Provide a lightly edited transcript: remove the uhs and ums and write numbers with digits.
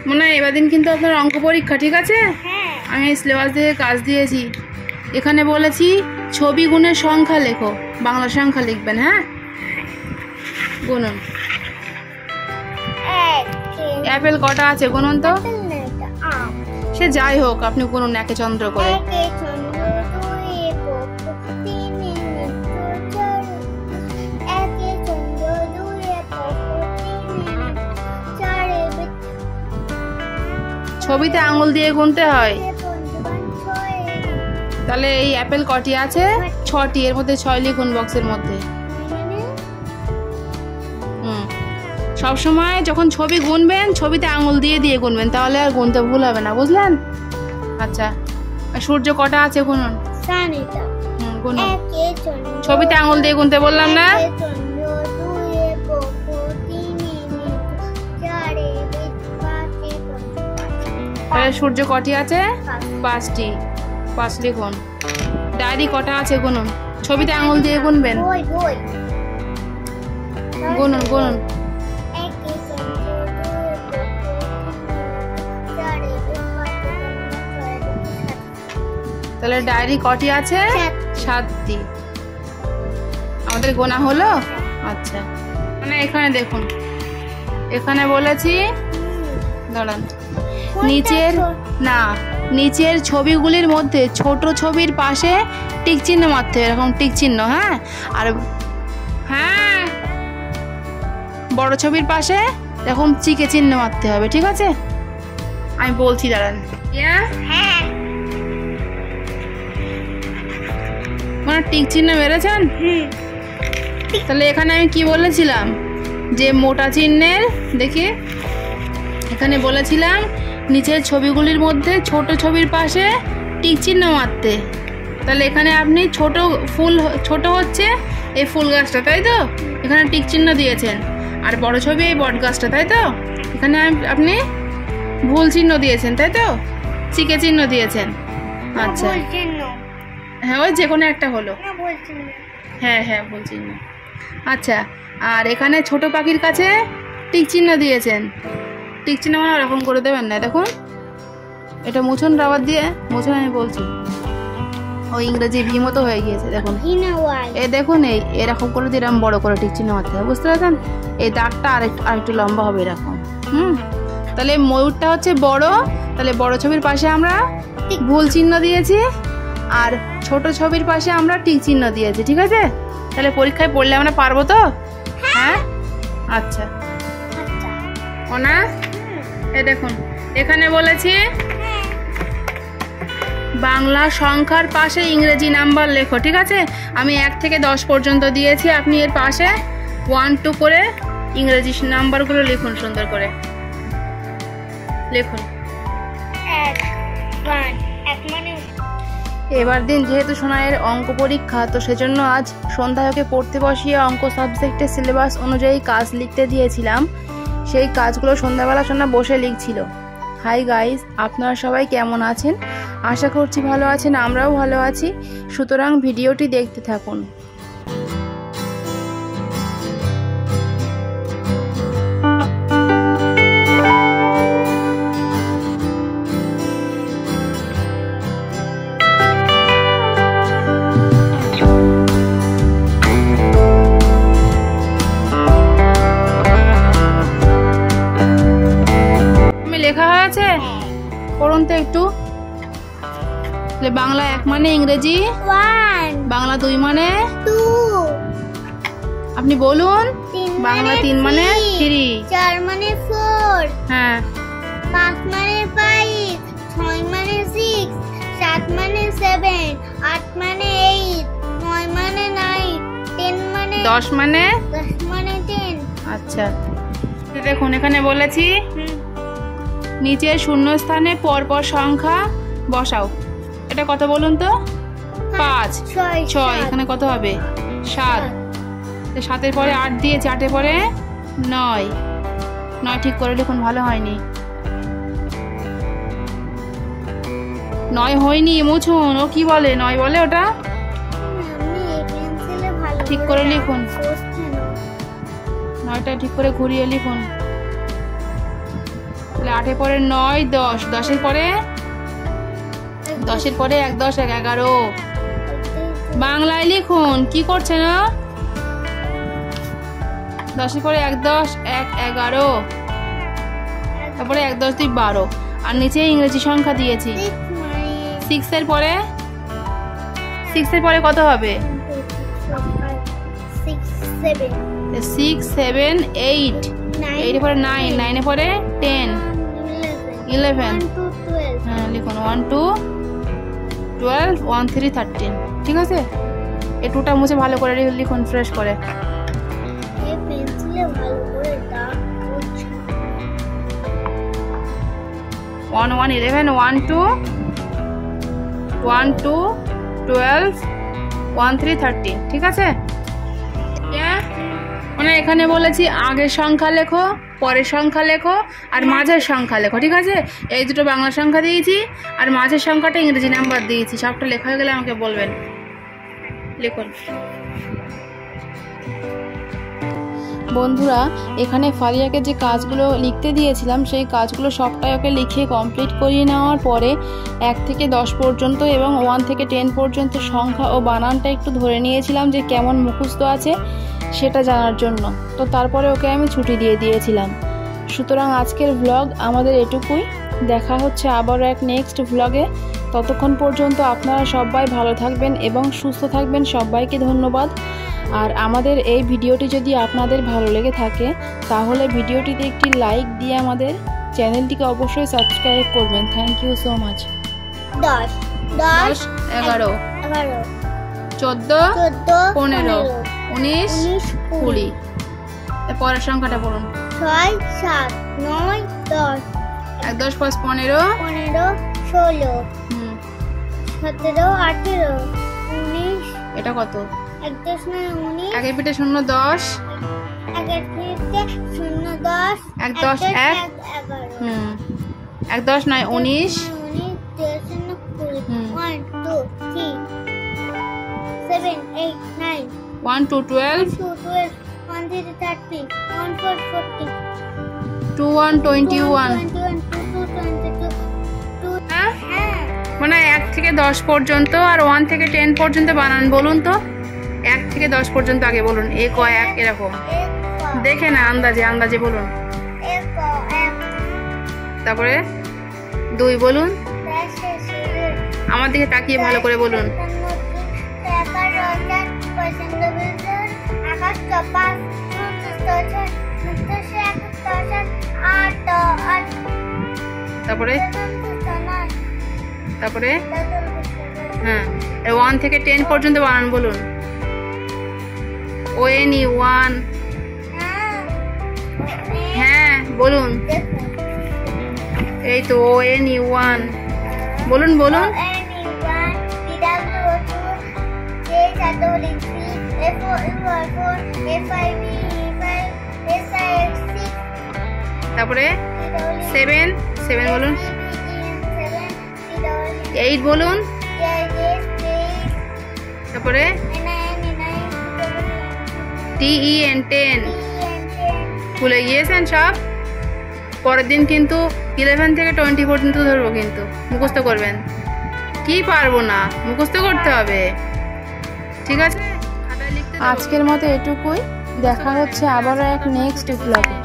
মনে হয় এবার দিন কিন্তু আপনার অঙ্ক পরীক্ষা, ঠিক আছে? আমি সিলেবাস থেকে কাজ দিয়েছি। এখানে বলেছি ছবি গুণের সংখ্যা লেখো, বাংলা সংখ্যা লিখবেন। হ্যাঁ, গুনুন। অ্যাপেল কটা আছে গুনুন তো। সে যাই হোক, আপনি গুনুন একে চন্দ্র করে। ছবিতে আঙুল দিয়ে গুনতে হয়। তাহলে এই অ্যাপেল কটি আছে? 6টি। এর মধ্যে 6 লিখুন বক্সের মধ্যে। সবসময় যখন ছবি গুনবেন ছবিতে আঙুল দিয়ে দিয়ে গুনবেন, তাহলে আর গুনতে ভুল হবে না, বুঝলেন? আচ্ছা, সূর্য কটা আছে গুনুন। গুনুন। ছবিতে আঙুল দিয়ে গুনতে বললাম না? তাহলে সূর্য কটি আছে? 5টি। 5 লিখুন। ডায়েরি কটা আছে গুনুন। ছবিতে আঙুল দিয়ে গুনবেন। গুনুন গুনুন। তাহলে ডায়েরি কটি আছে? 7টি। আমাদের গোনা হলো। আচ্ছা, মানে এখানে দেখুন, এখানে বলেছি, দাঁড়ান, নিচের ছবিগুলির মধ্যে ছোট ছবির পাশে টিক চিহ্ন মারতে হবে, এরকম টিক চিহ্ন। হ্যাঁ, আর হ্যাঁ, বড় ছবির পাশে এরকম চিকে চিহ্ন মারতে হবে, ঠিক আছে? আমি বলছি, দাঁড়ান। হ্যাঁ, মানে টিক চিহ্ন মেরেছেন? তাহলে এখানে আমি কি বলেছিলাম, যে মোটা চিহ্নের, দেখি এখানে বলেছিলাম নিচের ছবিগুলির মধ্যে ছোট ছবির পাশে টিক চিহ্ন মারতে। তাহলে এখানে আপনি ছোট হচ্ছে এই ফুল গাছটা, তাই তো? এখানে টিক চিহ্ন দিয়েছেন। আর বড় ছবি এই বট গাছটা, তাই তো? এখানে আপনি ভুল চিহ্ন দিয়েছেন, তাই তো? চিকে চিহ্ন দিয়েছেন। আচ্ছা, হ্যাঁ, ওই যে কোনো একটা হলো। হ্যাঁ হ্যাঁ, ভুল চিহ্ন। আচ্ছা, আর এখানে ছোট পাখির কাছে টিক চিহ্ন দিয়েছেন। টিক চিহ্ন মানে ওরকম করে দেবেন না, দেখুন এটা মুছুন, রাবার দিয়ে মুছুন। আমি বলছি, ওই ইংরেজি ভি মতো হয়ে গিয়েছে, দেখুন। এই দেখুন, এরকম করে দিলাম, বড় করে টিক চিহ্ন মারতে হবে, বুঝতে পারছেন? এই দাগটা আরেকটু লম্বা হবে এরকম। তাহলে ময়ূরটা হচ্ছে বড়, তাহলে বড় ছবির পাশে আমরা ভুল চিহ্ন দিয়েছি, আর ছোট ছবির পাশে আমরা টিক চিহ্ন দিয়েছি, ঠিক আছে? তাহলে পরীক্ষায় পড়লে আমরা পারবো তো? হ্যাঁ, আচ্ছা। ওনা, এই দেখুন, এখানে বলেছি বাংলা সংখ্যার পাশে ইংরেজি নাম্বার লেখো, ঠিক আছে? আমি 1 থেকে 10 পর্যন্ত দিয়েছি, আপনি এর পাশে 1, 2 করে ইংরেজি নাম্বারগুলো লিখুন, সুন্দর করে লিখুন। এবার দিন যেহেতু সোনাইয়ের অঙ্ক পরীক্ষা, তো সেজন্য আজ সন্ধ্যায় ওকে পড়তে বসিয়ে অঙ্ক সাবজেক্টের সিলেবাস অনুযায়ী কাজ লিখতে দিয়েছিলাম। সেই কাজগুলো সন্ধ্যাবেলা সোনা বসে লিখছিল। হাই গাইস, আপনারা সবাই কেমন আছেন? আশা করছি ভালো আছেন, আমরাও ভালো আছি। সুতরাং ভিডিওটি দেখতে থাকুন। লেখা হয়েছে, পড়ুন তো একটু। বাংলা 1 মানে ইংরেজি 1, বাংলা 2 মানে 2, আপনি বলুন। বাংলা 3 মানে 3, 4 মানে 4, হ্যাঁ, 5 মানে 5, 6 মানে 6, 7 মানে 7, 8 মানে 8, 9 মানে 9, 10 মানে 10 মানে 10। আচ্ছা, দেখুন এখানে বলেছি নিচে শূন্য স্থানে পরপর সংখ্যা বসাও। এটা কত বলুন তো? 5, 6, এখানে কত হবে? 7। 7-এর পরে 8 দিয়েছে, 8-এর পরে 9। 9 ঠিক করে লিখুন, ভালো হয়নি। 9 হয়নি, মুছুন। ও কি বলে? 9 বলে ওটা? ঠিক করে লিখুন, 9টা ঠিক করে ঘুরিয়ে লিখুন। তাহলে 8 পরে 9 10, 10 পরে 10 পরে 1 10 1 11। বাংলায় লিখুন, কি করছে না? 10 পরে 1 10 1 11, তারপরে 1 10 2 12, আর নিচে ইংরেজি সংখ্যা দিয়েছি। 6 এর পরে কত হবে? 6 7 8, 8 এর পরে 9, 9 এর পরে 10 11। হ্যাঁ লিখুন 1 2 12 1 3 13। ঠিক আছে, এই টুটা মুছে ভালো করে লিখুন, ফ্রেশ করে। 1 1 11 1 2 1 2 12 1 3 13। ঠিক আছে, মানে এখানে বলেছি আগের সংখ্যা লেখো, পরের সংখ্যা লেখো, আর মাঝের সংখ্যা লেখো। ঠিক আছে, এই দুটো বাংলা সংখ্যা দিয়েছি, আর মাঝের সংখ্যাটা ইংরেজি নাম্বার দিয়েছি। সবটা লেখা হয়ে গেলে আমাকে বলবেন। লিখুন। বন্ধুরা, এখানে ফারিয়াকে যে কাজগুলো লিখতে দিয়েছিলাম সেই কাজগুলো সবটাই ওকে লিখে কমপ্লিট করিয়ে নেওয়ার পরে 1 থেকে 10 পর্যন্ত এবং 1 থেকে 10 পর্যন্ত সংখ্যা ও বানানটা একটু ধরে নিয়েছিলাম যে কেমন মুখস্থ আছে সেটা জানার জন্য। তো তারপরে ওকে আমি ছুটি দিয়ে দিয়েছিলাম। সুতরাং আজকের ব্লগ আমাদের এটুকুই। দেখা হচ্ছে আবারও এক নেক্সট ব্লগে। ততক্ষণ পর্যন্ত আপনারা সবাই ভালো থাকবেন এবং সুস্থ থাকবেন। সবাইকে ধন্যবাদ। আর আমাদের এই ভিডিওটি যদি আপনাদের ভালো লেগে থাকে তাহলে ভিডিওটিতে একটি লাইক দিয়ে আমাদের চ্যানেলটিকে অবশ্যই সাবস্ক্রাইব করবেন। Thank you so much. 10 10 11 11 14 15 19 20। পরের সংখ্যাটা বলুন। 6 7 9 10 1 10 5 15 15 16 17 18 19। এটা কত? 1 10 9 19। আগে পিঠে 0 10, আগে পিঠে 0 10 1 10 1 1 10 9 19 1 2 3 7 8 9 1 2 12 1 3 13 1 4 14 2 1 21। মানে 1 থেকে 10 পর্যন্ত আর 1 থেকে 10 পর্যন্ত বানান বলুন তো। 1 থেকে 10 পর্যন্ত আগে বলুন। 1 1 এরকম দেখে না, আন্দাজে বলুন। তারপরে 2 বলুন। আমার দিকে তাকিয়ে ভালো করে বলুন। তারপরে হ্যাঁ 1 থেকে 10 পর্যন্ত বানান বলুন। ONE 1। হ্যাঁ বলুন, এই তো ONE 1 বলুন। তারপরে 7 বলুন। 8 বলুন। তারপরে TEN 10 ভুলে গিয়েছেন সব। পরের দিন কিন্তু 11 থেকে 20 পর্যন্ত ধরবো, কিন্তু মুখস্থ করবেন। কি পারবো না, মুখস্থ করতে হবে। ঠিক আছে, আজকের মতো এটুকুই। দেখা হচ্ছে আবারও এক নেক্সট ব্লগে।